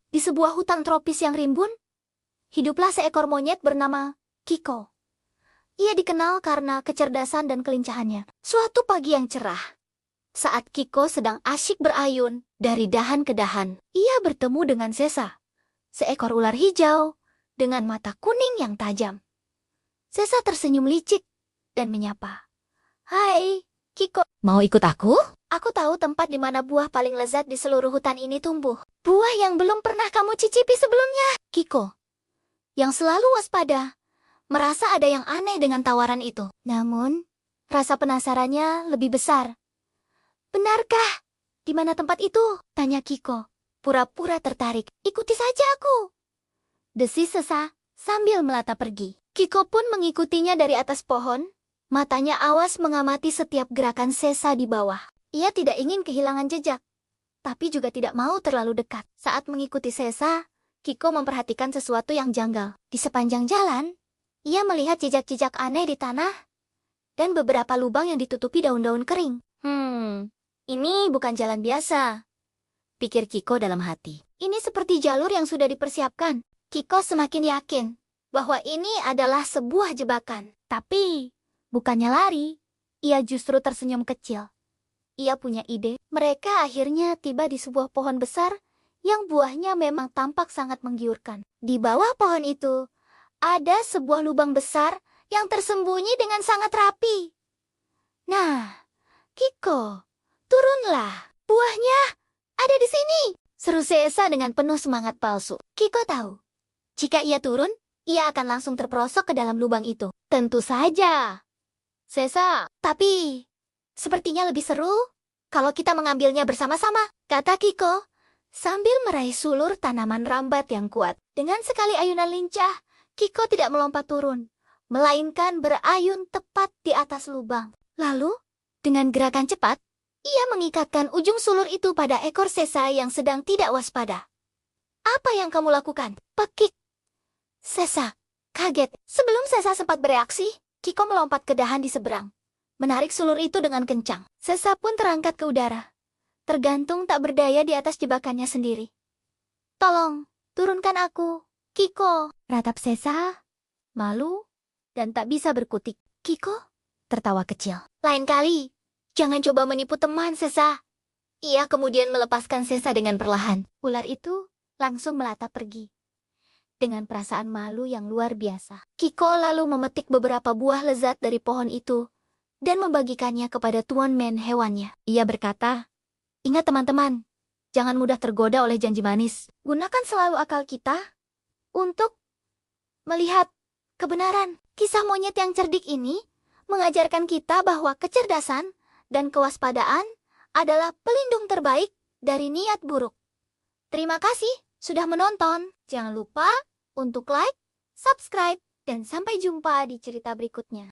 Di sebuah hutan tropis yang rimbun, hiduplah seekor monyet bernama Kiko. Ia dikenal karena kecerdasan dan kelincahannya. Suatu pagi yang cerah, saat Kiko sedang asyik berayun dari dahan ke dahan, ia bertemu dengan Sesa, seekor ular hijau dengan mata kuning yang tajam. Sesa tersenyum licik dan menyapa. "Hai, Kiko. Mau ikut aku? Aku tahu tempat di mana buah paling lezat di seluruh hutan ini tumbuh. Buah yang belum pernah kamu cicipi sebelumnya." Kiko, yang selalu waspada, merasa ada yang aneh dengan tawaran itu. Namun, rasa penasarannya lebih besar. "Benarkah? Di mana tempat itu?" tanya Kiko, pura-pura tertarik. "Ikuti saja aku," desis Sesa sambil melata pergi. Kiko pun mengikutinya dari atas pohon. Matanya awas mengamati setiap gerakan Sesa di bawah. Ia tidak ingin kehilangan jejak, tapi juga tidak mau terlalu dekat. Saat mengikuti Sesa, Kiko memperhatikan sesuatu yang janggal. Di sepanjang jalan, ia melihat jejak-jejak aneh di tanah dan beberapa lubang yang ditutupi daun-daun kering. Ini bukan jalan biasa, pikir Kiko dalam hati. Ini seperti jalur yang sudah dipersiapkan. Kiko semakin yakin bahwa ini adalah sebuah jebakan. Tapi, bukannya lari, ia justru tersenyum kecil. Ia punya ide. Mereka akhirnya tiba di sebuah pohon besar yang buahnya memang tampak sangat menggiurkan. Di bawah pohon itu, ada sebuah lubang besar yang tersembunyi dengan sangat rapi. "Nah, Kiko, turunlah. Buahnya ada di sini," seru Sesa dengan penuh semangat palsu. Kiko tahu, jika ia turun, ia akan langsung terperosok ke dalam lubang itu. Tentu saja, Sesa. Tapi, sepertinya lebih seru kalau kita mengambilnya bersama-sama, kata Kiko, sambil meraih sulur tanaman rambat yang kuat. Dengan sekali ayunan lincah, Kiko tidak melompat turun, melainkan berayun tepat di atas lubang. Lalu, dengan gerakan cepat, ia mengikatkan ujung sulur itu pada ekor Sesa yang sedang tidak waspada. "Apa yang kamu lakukan?" Pekik Sesa kaget. Sebelum Sesa sempat bereaksi, Kiko melompat ke dahan di seberang, menarik sulur itu dengan kencang. Sesa pun terangkat ke udara, tergantung tak berdaya di atas jebakannya sendiri. "Tolong, turunkan aku, Kiko," ratap Sesa, malu dan tak bisa berkutik. Kiko tertawa kecil. "Lain kali, jangan coba menipu teman, Sesa." Ia kemudian melepaskan Sesa dengan perlahan. Ular itu langsung melata pergi dengan perasaan malu yang luar biasa. Kiko lalu memetik beberapa buah lezat dari pohon itu dan membagikannya kepada tuan men hewannya. Ia berkata, "Ingat teman-teman, jangan mudah tergoda oleh janji manis. Gunakan selalu akal kita untuk melihat kebenaran." Kisah monyet yang cerdik ini mengajarkan kita bahwa kecerdasan dan kewaspadaan adalah pelindung terbaik dari niat buruk. Terima kasih sudah menonton. Jangan lupa untuk like, subscribe, dan sampai jumpa di cerita berikutnya.